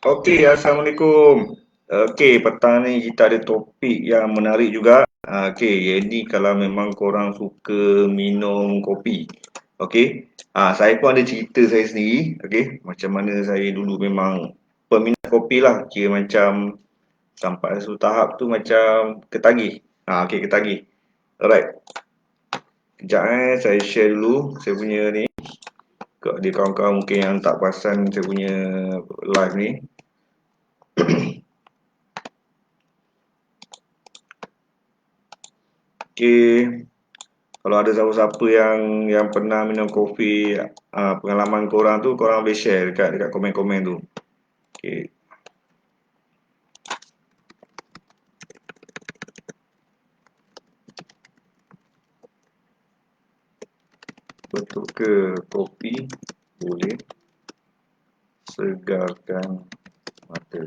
Okey, Assalamualaikum. Okey, petang ni kita ada topik yang menarik juga. Okey, jadi kalau memang korang suka minum kopi. Okey. Saya pun ada cerita saya sendiri. Okey, macam mana saya dulu memang peminat kopi lah. Kira macam sampai satu tahap tu macam ketagih. Okey, ketagih. Alright. Kejap saya share dulu saya punya ni. Dia kawan-kawan mungkin yang tak perasan saya punya live ni. Okey. Kalau ada siapa-siapa yang pernah minum kopi, pengalaman korang tu korang boleh share dekat komen-komen tu. Okey. Betul ke kopi boleh segarkan mata?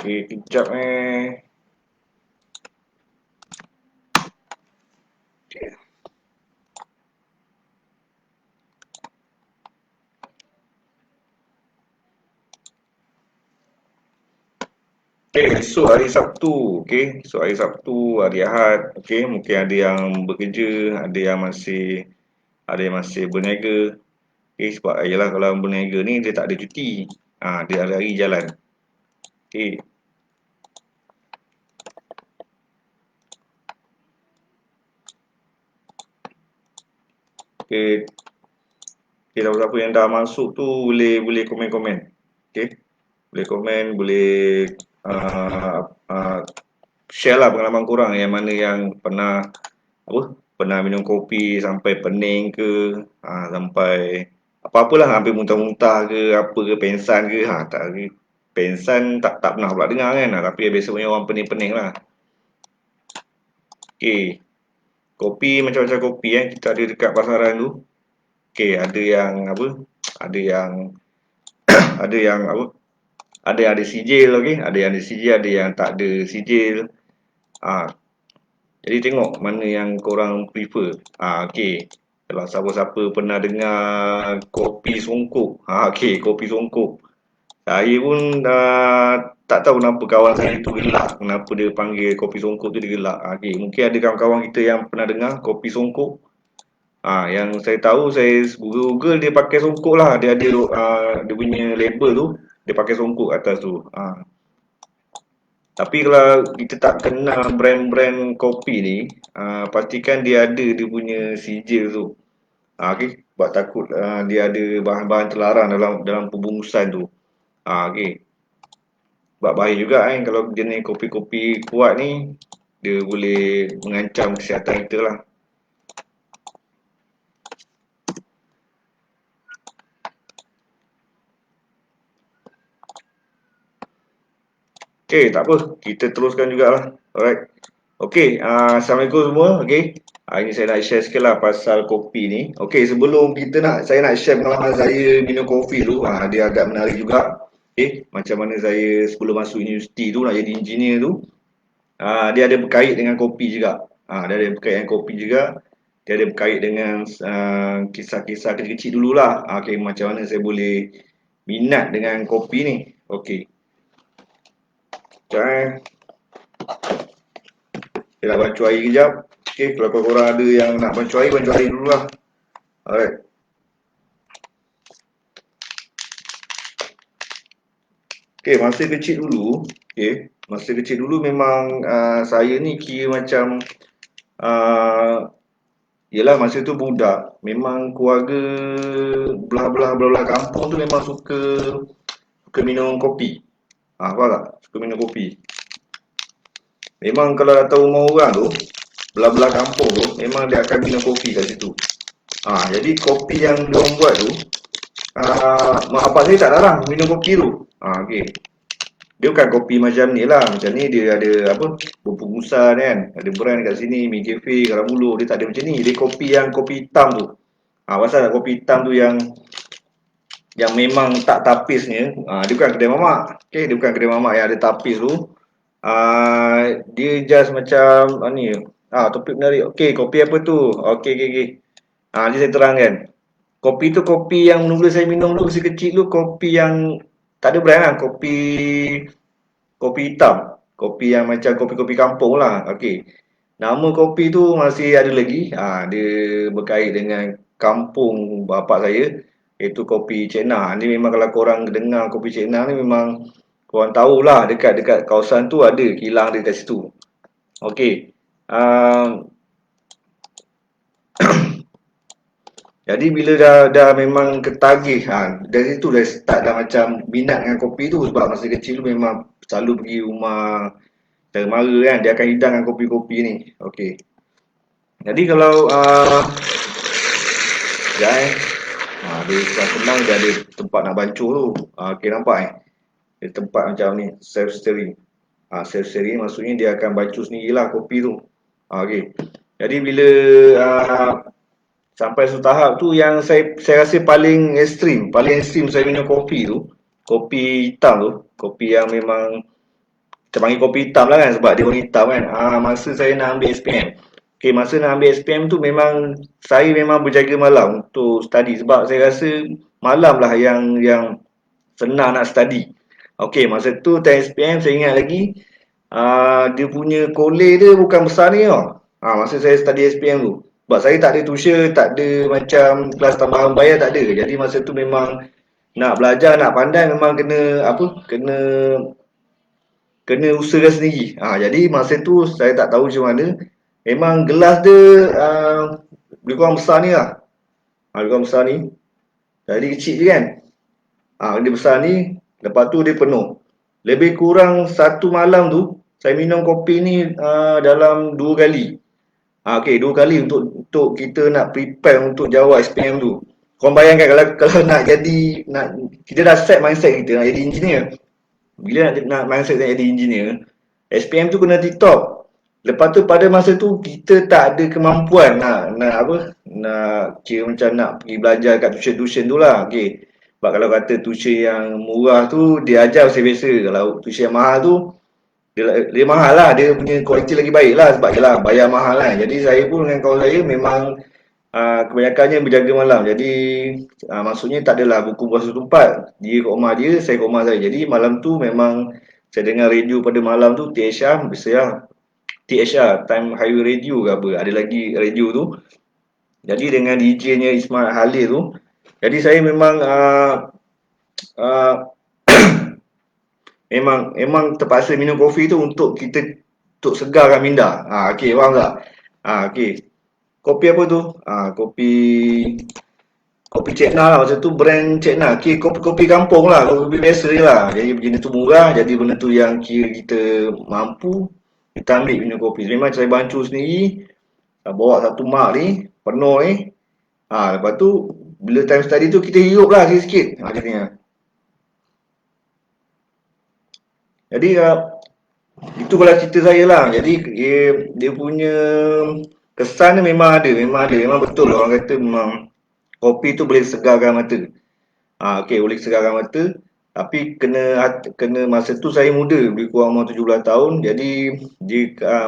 Okey, kejap Okey, esok hari Sabtu. Okey, esok hari Sabtu, hari Ahad. Okey, mungkin ada yang bekerja, ada yang masih berniaga. Okey, sebab ayalah kalau berniaga ni dia tak ada cuti. Dia hari-hari jalan. Okey. Okey, siapa-siapa yang dah masuk tu boleh boleh komen-komen. Okey. Boleh komen, boleh uh, uh, share lah pengalaman korang yang mana yang pernah minum kopi sampai pening ke, sampai apa-apalah hampir muntah-muntah ke, apa ke, pengsan ke, tak pengsan tak pernah pula dengar kan, tapi biasanya orang pening-pening lah. Okey, kopi macam-macam kopi kita ada dekat pasaran tu. Okey, ada yang apa? Ada yang ada yang apa? Ada yang ada sijil, okey. Ada yang ada sijil, ada yang tak ada sijil. Ah, jadi tengok mana yang korang prefer. Okey. Kalau siapa-siapa pernah dengar kopi songkok. Okey, kopi songkok. Saya pun tak tahu kenapa kawan saya tu gelak. Kenapa dia panggil kopi songkok tu dia gelak. Okey, mungkin ada kawan-kawan kita yang pernah dengar kopi songkok. Yang saya tahu saya Google dia pakai songkok lah. Dia ada dia punya label tu dia pakai songkok atas tu. Tapi kalau kita tak kenal brand-brand kopi ni, pastikan dia ada dia punya sijil tu. Okey, sebab takut dia ada bahan-bahan terlarang dalam dalam pembungkusan tu. Okey. Sebab bahaya juga kan kalau jenis kopi-kopi kuat ni dia boleh mengancam kesihatan kita lah. Okey, tak apa. Kita teruskan jugalah. Alright. Okey, Assalamualaikum semua. Okey. Ini saya nak share sikit lah pasal kopi ni. Okey, sebelum saya nak share pengalaman saya minum kopi tu. Dia agak menarik juga. Okey, macam mana saya sebelum masuk universiti tu nak jadi engineer tu. Dia ada berkait dengan kopi juga. Dia ada berkait dengan kopi juga. Dia ada berkait dengan kisah-kisah kecil-kecil dululah. Okey, macam mana saya boleh minat dengan kopi ni. Okey. Sekejap. Saya nak bancuh air kejap. Okay, kalau korang ada yang nak bancuh air dulu lah. Alright. Okay, masa kecil dulu memang saya ni kira macam yelah masa tu budak. Memang keluarga belah-belah kampung tu memang suka minum kopi. Faham tak? Suka minum kopi. Memang kalau datang rumah orang tu, belah-belah kampung tu, memang dia akan minum kopi kat situ. Jadi kopi yang dia orang buat tu, mak bapak saya tak larang minum kopi tu. Okay. Dia bukan kopi macam ni lah. Macam ni dia ada apa, berbungkusan kan. Ada brand kat sini, Mi Cafe, Karamulu. Dia tak ada macam ni. Dia kopi yang kopi hitam tu. Pasal kopi hitam tu yang memang tak tapisnya. Dia bukan kedai mamak. Okay, dia bukan kedai mamak yang ada tapis tu. Dia just macam ni. Topik menarik. Okey, kopi apa tu? Okey, okey, okey. Ni saya terangkan. Kopi tu kopi yang mula saya minum dulu masa kecil tu kopi yang tak ada brand lah, kopi hitam. Kopi yang macam kopi-kopi kampung lah. Okey. Nama kopi tu masih ada lagi. Dia berkait dengan kampung bapak saya, iaitu kopi Cina. Ni memang kalau korang dengar kopi Cina ni memang korang tahulah dekat-dekat kawasan tu ada kilang dia kat situ. Okey. Um, Jadi bila dah memang ketagih, dari situ dah start dah macam minat dengan kopi tu sebab masa kecil tu memang selalu pergi rumah saudara mara kan, dia akan hidangkan kopi-kopi ni. Okey. Jadi kalau sekejap dia setelah senang dia ada tempat nak bancuh tu. Okey nampak dia tempat macam ni, self stirring. Self stirring maksudnya dia akan bancuh sendirilah kopi tu. Okey. Jadi bila sampai satu tahap tu yang saya rasa paling ekstrim saya minum kopi tu, kopi hitam tu, kopi yang memang kita panggil kopi hitam lah kan sebab dia warna hitam kan. Masa saya nak ambil SPM. Okay, masa nak ambil SPM tu saya memang berjaga malam untuk study sebab saya rasa malam lah yang senang nak study. Okay, masa tu time SPM saya ingat lagi dia punya kolej dia bukan besar ni tau. Masa saya study SPM tu. Sebab saya tak ada tuition, tak ada macam kelas tambahan bayar, tak ada. Jadi masa tu memang nak belajar, nak pandai memang kena usahakan sendiri. Jadi masa tu saya tak tahu macam mana. Memang gelas dia lebih kurang besar ni lah. Lebih kurang besar ni. Jadi kecil je kan. Dia besar ni, lepas tu dia penuh. Lebih kurang satu malam tu saya minum kopi ni dalam 2 kali. Okey, 2 kali untuk kita nak prepare untuk jawab SPM tu. Korang bayangkan kalau kita dah set mindset kita nak jadi engineer. Bila nak mindset nak jadi engineer, SPM tu kena tip-top. Lepas tu pada masa tu kita tak ada kemampuan nak kira macam nak pergi belajar kat tuition-tuition tu lah. Okey. Sebab kalau kata tuition yang murah tu dia ajar biasa-biasa. Kalau tuition yang mahal tu dia mahal lah, dia punya kualiti lagi baik lah sebab jelah bayar mahal lah. Jadi saya pun dengan kawan saya memang kebanyakannya berjaga malam. Jadi maksudnya tak adalah buku puasa tempat. Dia kat rumah dia, saya kat rumah saya. Jadi malam tu memang saya dengar radio pada malam tu THR, biasalah THR, Time Highway Radio ke apa. Ada lagi radio tu. Jadi dengan DJ-nya Ismail Halil tu. Jadi saya memang uh, memang terpaksa minum kopi tu untuk segarkan minda. Okey, faham tak? Okey. Kopi apa tu? Kopi Cekna lah, masa tu brand Cekna. Okey, kopi kampung lah, kopi biasa je lah. Jadi benda tu murah, jadi benda tu yang kira kita mampu, kita ambil minum kopi. Memang saya bancuh sendiri, bawa satu mak ni, penuh ni. Lepas tu, bila time study tu kita hirup lah sikit-sikit. Macam Jadi itu kalau cerita saya lah. Jadi dia punya kesan ni memang ada. Memang betul orang kata memang kopi tu boleh segarkan mata. Okey, boleh segarkan mata. Tapi kena masa tu saya muda, lebih kurang umur 17 tahun. Jadi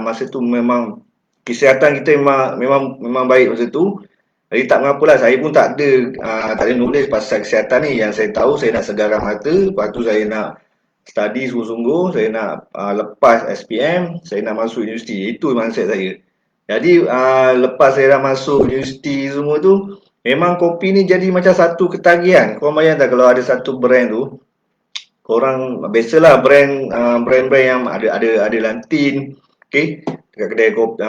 masa tu memang kesihatan kita memang baik masa tu. Jadi tak mengapalah, saya pun tak ada nulis pasal kesihatan ni. Yang saya tahu saya nak segarkan mata, lepas tu saya nak study sungguh-sungguh, saya nak lepas SPM, saya nak masuk universiti. Itu mindset saya. Jadi lepas saya dah masuk universiti semua tu, memang kopi ni jadi macam satu ketagihan. Korang bayang tak kalau ada satu brand tu, korang biasalah brand-brand yang ada lantin, okey, dekat kedai kopi.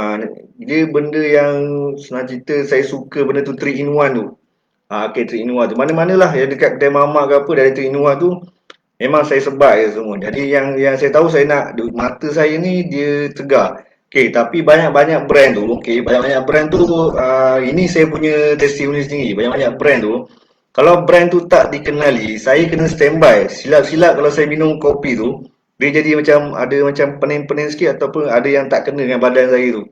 Dia benda yang senang cerita saya suka benda tu 3 in 1 tu. Okey, 3 in 1 tu. Mana-manalah yang dekat kedai mamak ke apa dari 3 in 1 tu, memang saya sebar je semua. Jadi yang saya tahu saya nak mata saya ni dia tegar. Okey, tapi banyak-banyak brand tu, banyak-banyak brand tu ini saya punya testimoni sendiri. Banyak-banyak brand tu, kalau brand tu tak dikenali, saya kena standby. Silap-silap kalau saya minum kopi tu, dia jadi ada macam pening-pening sikit ataupun ada yang tak kena dengan badan saya tu.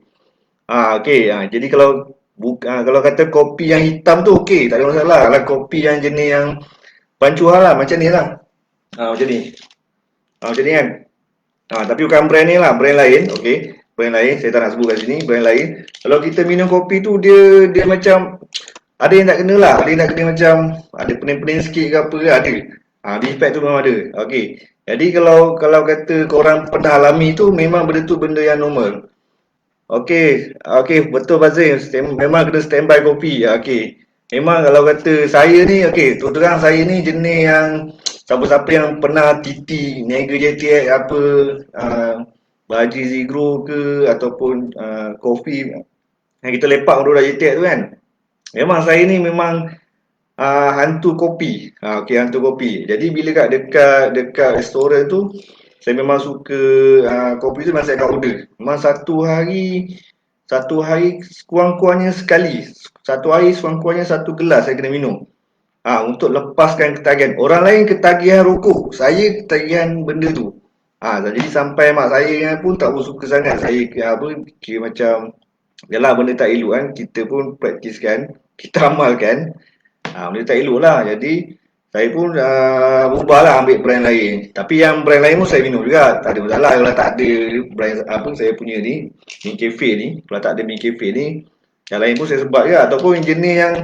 Okey, jadi kalau kata kopi yang hitam tu okey, tak ada masalah. Kalau kopi yang jenis yang pancuhan lah macam ni lah. Macam ni. Macam ni kan. Tapi bukan brand ni lah, brand lain, okey. Brand lain, saya tak nak sebut kat sini, brand lain. Kalau kita minum kopi tu dia macam ada yang tak kena lah, ada yang tak kena macam ada pening-pening sikit ke apa ke ada. Dia effect tu memang ada. Okey. Jadi kalau kata korang pernah alami tu memang benda tu benda yang normal. Okey, okey betul Fazil. Memang kena standby kopi. Okey. Memang kalau kata saya ni okey, terus terang saya ni jenis yang siapa-siapa yang pernah TT, Niaga JTX apa Baji Zigro ke ataupun kopi yang kita lepak dulu JTX tu kan. Memang saya ni memang hantu kopi. Okey, hantu kopi. Jadi bila kat dekat restoran tu saya memang suka kopi tu memang saya akan order. Memang satu hari sekurang-kurangnya sekali. Satu hari sekurang-kurangnya satu gelas saya kena minum. Untuk lepaskan ketagihan. Orang lain ketagihan rokok, saya ketagihan benda tu. Jadi sampai mak saya pun tak suka sangat. Saya kira macam yalah benda tak elok kan, kita pun praktiskan, kita amalkan. Benda tak elok lah. Jadi saya pun ubah lah ambil brand lain. Tapi yang brand lain pun saya minum juga. Tak ada masalah kalau tak ada brand apa saya punya ni, Mi Cafe ni. Kalau tak ada Mi Cafe ni, yang lain pun saya sebat juga. Ataupun jenis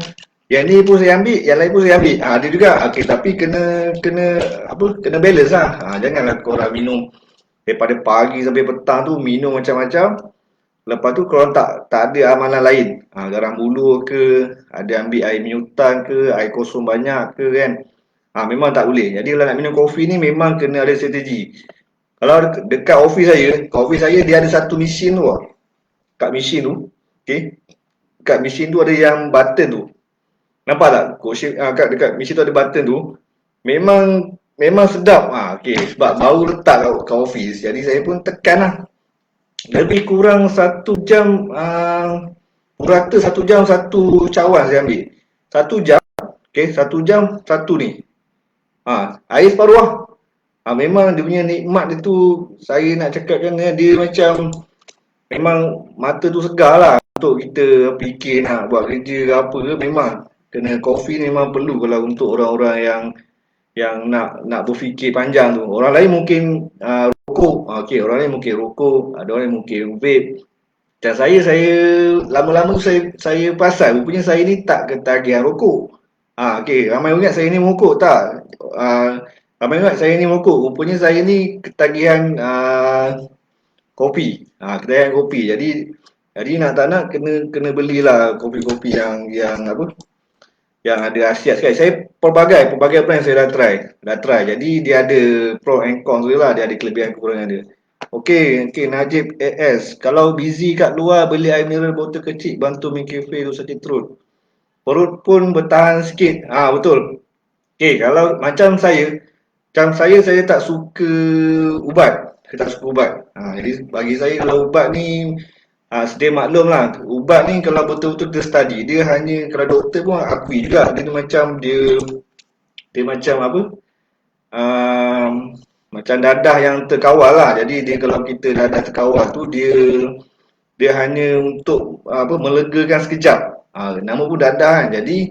yang ni pun saya ambil, yang lain pun saya ambil. Ada juga. Okey, tapi kena balance lah. Janganlah korang minum daripada pagi sampai petang tu minum macam-macam. Lepas tu korang tak ada amalan lain. Garang buluh ke, ada ambil air minum hutan ke, air kosong banyak ke kan. Memang tak boleh. Jadi kalau nak minum kopi ni memang kena ada strategi. Kalau dekat office saya dia ada satu mesin tu. Kat mesin tu, okey. Kat mesin tu ada yang button tu. Nampak tak? Dekat mesin tu ada button tu. Memang sedap. Okey, sebab baru letak kat office. Jadi saya pun tekan lah. Lebih kurang 1 jam purata 1 jam satu cawan saya ambil. 1 jam, okey, 1 jam satu ni. Air separuh lah. Memang dia punya nikmat dia tu saya nak cakapkan dia macam memang mata tu segar lah untuk kita fikir nak buat kerja ke apa ke. Memang kena kopi ni memang perlu kalau untuk orang-orang yang nak berfikir panjang tu. Orang lain mungkin rokok, okey, orang lain mungkin rokok, ada orang yang mungkin vape. Dan saya lama-lama saya perasan rupanya saya ni tak ketagihan rokok. Okey, ramai ingat saya ni merokok tak? Ramai ingat saya ni merokok. Rupanya saya ni ketagihan kopi. Ketagihan kopi. Jadi nak tak nak kena belilah kopi-kopi yang apa? Yang ada khasiat sekali. Saya pelbagai brand saya dah try. Jadi dia ada pro and cons dia lah, dia ada kelebihan kekurangan dia. Okey, Najib AS. Kalau busy kat luar beli air mineral botol kecil bantu Mi Cafe tu sakit perut. Perut pun bertahan sikit. Betul. Okey, kalau macam saya tak suka ubat. Saya tak suka ubat. Jadi bagi saya kalau ubat ni sedia maklum lah, ubat ni kalau betul-betul dia study, dia hanya kalau doktor pun akui juga dia macam apa, macam dadah yang terkawal lah. Jadi dia kalau kita dadah terkawal tu dia hanya untuk melegakan sekejap. Nama pun dadah kan. Jadi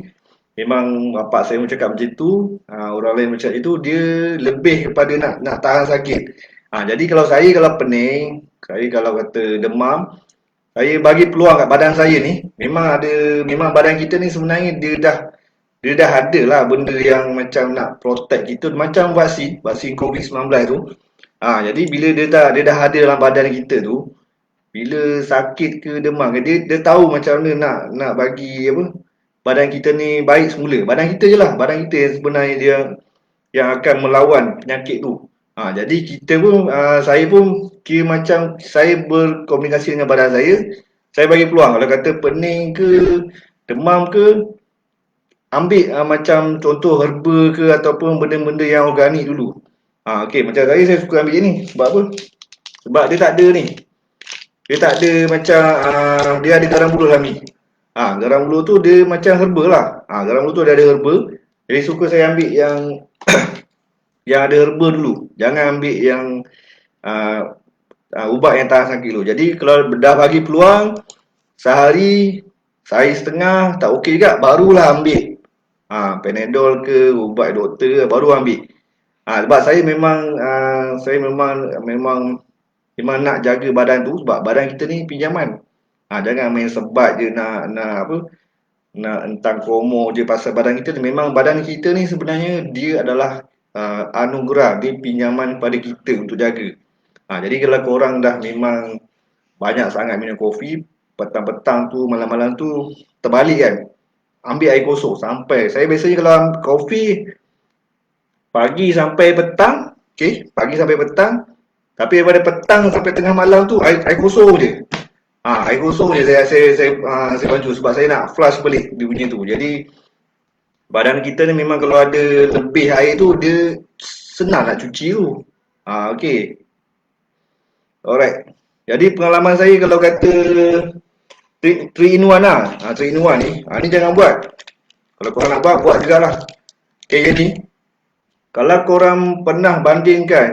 memang bapak saya cakap macam tu, orang lain macam itu, dia lebih kepada nak tahan sakit. Jadi kalau pening, saya kalau kata demam, saya bagi peluang kat badan saya ni, memang badan kita ni sebenarnya dia dah ada lah benda yang macam nak protect kita, macam vaksin COVID-19 tu. Jadi bila dia dah ada dalam badan kita tu, bila sakit ke demam, dia tahu macam mana nak bagi badan kita ni baik semula. Badan kita je lah, badan kita yang sebenarnya dia yang akan melawan penyakit tu. Jadi kita pun, saya pun kira macam saya berkomunikasi dengan badan saya bagi peluang. Kalau kata pening ke, demam ke, ambil macam contoh herba ke ataupun benda-benda yang organik dulu. Okey, macam saya suka ambil ni. Sebab apa? Sebab dia tak ada ni. Dia tak ada macam, dia ada garam buluh dalam ni. Garam buluh tu dia macam herba lah. Garam buluh tu dia ada herba. Jadi suka saya ambil yang yang ada herba dulu. Jangan ambil yang ubat yang tahan sakit dulu. Jadi kalau dah bagi peluang, sehari setengah tak okey juga, barulah ambil Panadol ke, ubat doktor ke, baru ambil. Sebab saya memang Memang nak jaga badan tu sebab badan kita ni pinjaman. Jangan main sebat je nak apa, nak entang promo je pasal badan kita ni. Memang badan kita ni sebenarnya dia adalah anugerah, dia pinjaman pada kita untuk jaga. Jadi kalau korang dah memang banyak sangat minum kopi, petang-petang tu, malam-malam tu terbalik kan. Ambil air kosong sampai, saya biasanya kalau kopi pagi sampai petang, okey, pagi sampai petang, tapi daripada petang sampai tengah malam tu air kosong je. Air kosong je saya baju sebab saya nak flush balik dia punya tu. Jadi badan kita ni memang kalau ada lebih air tu dia senang nak cuci tu. Okey. Alright. Jadi pengalaman saya kalau kata 3 in 1 lah. 3 in 1 ni. Ni jangan buat. Kalau korang nak buat jugalah. Okay, jadi kalau korang pernah bandingkan,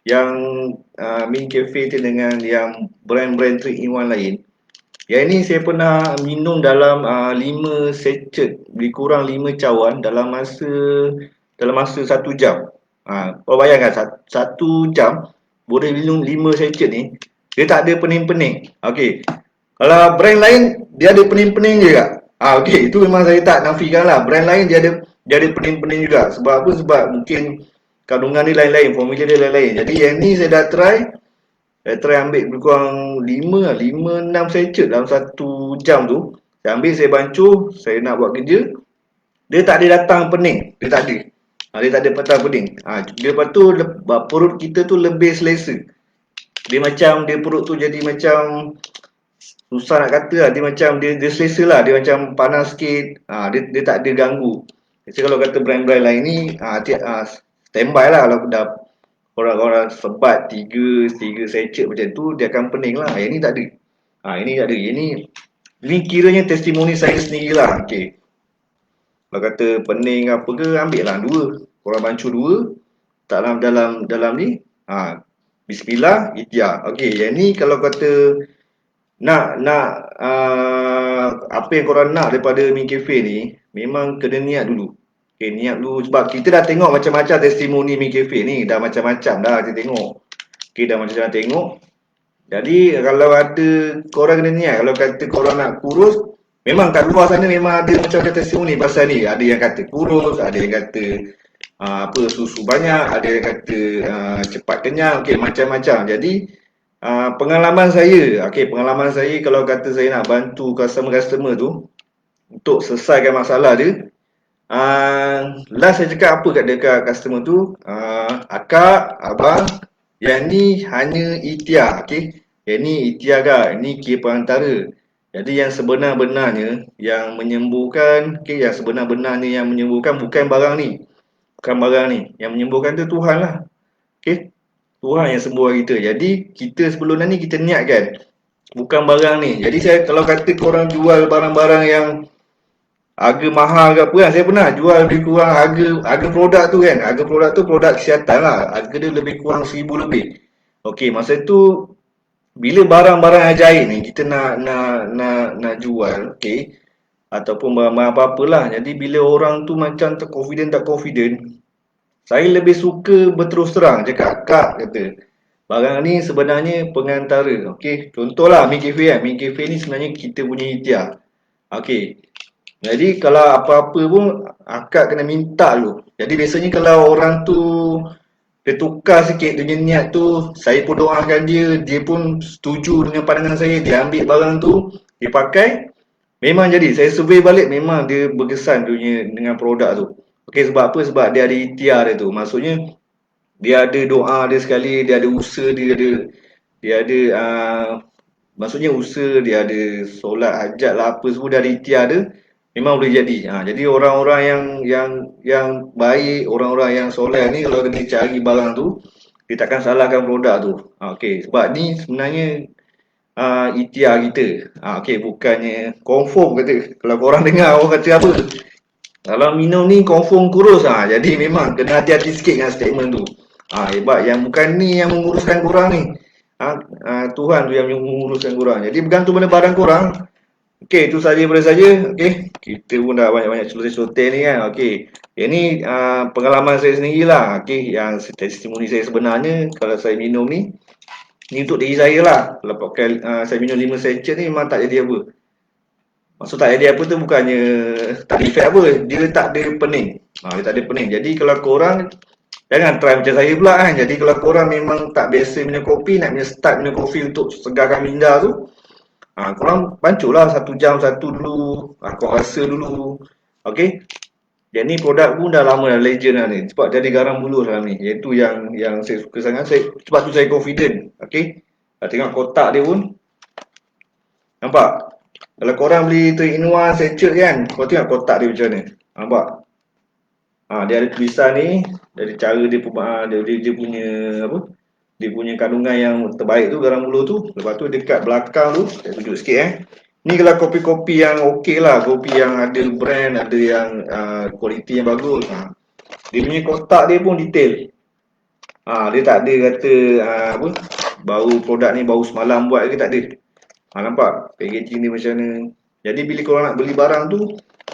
yang Mint Cafe tu dengan yang brand-brand 3 in 1 lain. Yang ini saya pernah minum dalam 5 sachet, lebih kurang 5 cawan dalam masa 1 jam. Kau bayangkan 1 jam boleh minum 5 sachet ni, dia tak ada pening-pening. Okey. Kalau brand lain dia ada pening-pening je tak? Okey, itu memang saya tak nafikan lah. Brand lain dia ada pening-pening juga. Sebab apa? Sebab mungkin kandungan dia lain-lain, formula dia lain-lain. Jadi yang ni saya dah try ambil lebih kurang 5-6 sachet dalam 1 jam tu. Saya ambil, saya bancuh, saya nak buat kerja. Dia tak ada datang pening. Dia tak ada. Dia tak ada petang pening. Dia lepas tu perut kita tu lebih selesa. Dia macam, perut tu jadi macam susah nak kata lah. Dia macam, dia selesa lah. Dia macam panas sikit. Dia tak ada ganggu. Jadi kalau kata brand-brand lain ni, standby lah kalau dah orang-orang sebat 3 sachet macam tu, dia akan pening lah. Yang ni tak ada. Ini tak ada. Ini kiranya testimoni saya sendiri lah. Okay. Kalau kata pening apa ke, ambil lah 2. Korang bancuh 2. Tak dalam ni. Bismillah, ikhtiar. Okay, yang ni kalau kata nak apa yang korang nak daripada Mint Cafe ni, memang kena niat dulu. Okay, niat dulu sebab kita dah tengok macam-macam testimoni Mint Cafe ni. Dah macam-macam dah kita tengok. Okay, dah macam-macam tengok. Jadi kalau ada, korang kena niat. Kalau kata korang nak kurus, memang kat luar sana memang ada macam-macam testimoni pasal ni. Ada yang kata kurus, ada yang kata susu banyak, ada yang kata cepat kenyang, okey, macam-macam. Jadi pengalaman saya kalau kata saya nak bantu customer tu untuk selesaikan masalah dia, last saya cakap apa kat dekat customer tu, akak, abang, yang ni hanya ikhtiar, okey. Yang ni ikhtiar kak, ni kira perantara. Jadi yang sebenar-benarnya yang menyembuhkan, yang sebenar-benarnya yang menyembuhkan bukan barang ni. Yang menyembuhkan tu Tuhan lah. Okay? Tuhan yang sembuh kita. Jadi kita sebelum ni kita niatkan, bukan barang ni. Jadi saya kalau kata korang jual barang-barang yang harga mahal ke apa kan, saya pernah jual lebih kurang harga produk tu kan. Harga produk tu produk kesihatan lah. Harga dia lebih kurang 1000 lebih. Okey, masa tu bila barang-barang ajaib ni kita nak jual, okey, ataupun barang-barang apa-apalah. Jadi bila orang tu macam tak confident, saya lebih suka berterus terang cakap, kak kata, barang ni sebenarnya pengantara. Okey, contohlah Mint Cafe kan. Mint Cafe ni sebenarnya kita punya ikhtiar. Okey. Jadi kalau apa-apa pun akak kena minta dulu. Jadi biasanya kalau orang tu dia tukar sikit dia niat tu, saya pun doakan dia pun setuju dengan pandangan saya, dia ambil barang tu, dia pakai, memang jadi. Saya survey balik, memang dia berkesan dunia dengan produk tu. Okey, sebab apa? Sebab dia ada ikhtiar dia tu. Maksudnya dia ada doa dia sekali, dia ada usaha dia ada maksudnya usaha dia, ada solat hajat lah apa semua, dia ada ikhtiar dia, memang boleh jadi. Jadi orang-orang yang baik, orang-orang yang soleh ni kalau dia cari barang tu, dia takkan salahkan produk tu. Okey, sebab ni sebenarnya ikhtiar kita. Okey, bukannya confirm kata. Kalau korang dengar orang kata apa, kalau minum ni confirm kurus. Jadi memang kena hati-hati sikit dengan statement tu. Hebat, yang bukan ni yang menguruskan korang ni. Tuhan tu yang menguruskan korang. Jadi bergantung pada barang korang. Okey, itu saja daripada saya. Okey, kita pun dah banyak-banyak celoteh-celoteh ni kan. Okey, yang ni pengalaman saya sendirilah. Okey, yang testimoni saya sebenarnya kalau saya minum ni untuk diri saya lah. Kalau pakai saya minum 5 sachet ni memang tak jadi apa. Maksud tak jadi apa tu bukannya tak ada efek apa. Dia tak ada pening. Dia tak ada pening. Jadi kalau korang jangan try macam saya pula kan. Jadi kalau korang memang tak biasa minum kopi, nak minum start minum kopi untuk segarkan minda tu, korang banculah 1 jam satu dulu, korang rasa dulu. Okey. Yang ni produk pun dah lama dah legend dah ni. Sebab jadi garang bulus dalam ni. Iaitu yang saya suka sangat. Sebab tu saya confident. Okey. Tengok kotak dia pun. Nampak? Kalau korang beli 3 in 1 sachet kan, kau tengok kotak dia macam mana. Nampak? Dia ada tulisan ni, dari cara dia, dia punya apa? Dia punya kandungan yang terbaik tu, garam buluh tu. Lepas tu dekat belakang tu, saya tunjuk sikit Ni kalau kopi-kopi yang okey lah, kopi yang ada brand, ada yang kualiti yang bagus. Dia punya kotak dia pun detail. Dia tak ada kata apa, baru produk ni baru semalam buat ke, tak ada. Nampak packaging dia macam mana. Jadi bila korang nak beli barang tu,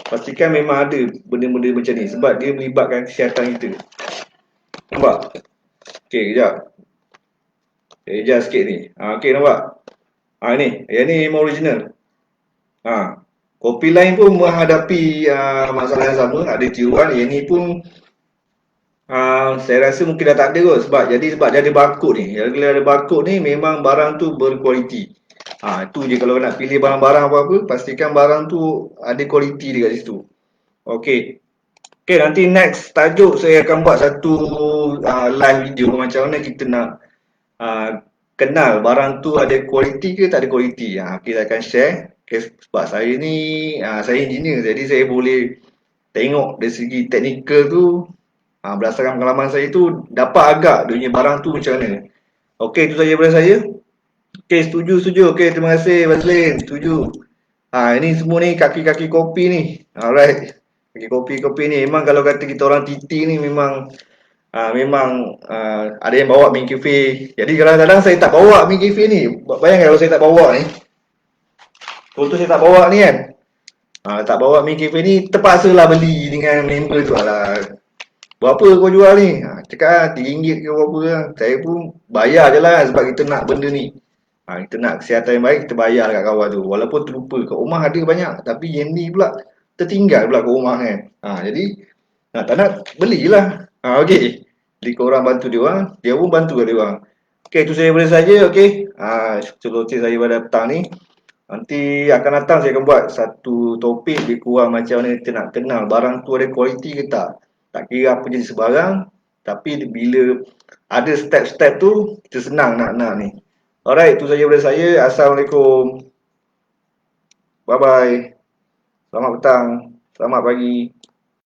pastikan memang ada benda-benda macam ni sebab dia melibatkan kesihatan kita. Nampak? Okey, kejap. Saya adjust sikit ni. Okey, nampak? Ni, yang ni memang original. Kopi lain pun menghadapi masalah yang sama, ada tiruan. Yang ni pun saya rasa mungkin dah tak ada kot sebab dia ada barcode ni. Kalau ada barcode ni memang barang tu berkualiti. Itu je kalau nak pilih barang-barang apa-apa, pastikan barang tu ada kualiti dekat situ. Okey. Okey, nanti next tajuk saya akan buat satu live video macam mana kita nak kenal barang tu ada kualiti ke tak ada kualiti. Kita akan share. Sebab saya ni saya engineer, jadi saya boleh tengok dari segi teknikal tu, berdasarkan pengalaman saya tu dapat agak dia punya barang tu macam mana. Okey, itu saja daripada saya. Okey, setuju. Okey, terima kasih Bazlin, setuju. Ini semua ni kaki-kaki kopi ni. Alright. Kaki kopi-kopi ni memang kalau kata kita orang titi ni memang ada yang bawa main cafe. Jadi kadang-kadang saya tak bawa main cafe ni. Bayangkan kalau saya tak bawa ni. Contoh saya tak bawa ni kan. Tak bawa main cafe ni, terpaksa lah beli dengan member tu. Berapa kau jual ni? Cakap RM3 ke berapa lah. Saya pun bayar je lah sebab kita nak benda ni. Kita nak kesihatan yang baik, kita bayar kat kawan tu. Walaupun terlupa, kat rumah ada banyak. Tapi yang ni pula tertinggal pula kat rumah kan. Jadi tak nak, belilah. Okey. Jadi korang bantu dia orang, dia pun bantu dia orang. Okey, itu saya daripada saja. Okey. Celoteh saya pada petang ni. Nanti akan datang saya akan buat satu topik lebih kurang macam mana kita nak kenal barang tu ada kualiti ke tak. Tak kira apa jenis barang, tapi bila ada step-step tu, kita senang nak ni. Alright, itu saja daripada saya. Assalamualaikum. Bye-bye. Selamat petang. Selamat pagi.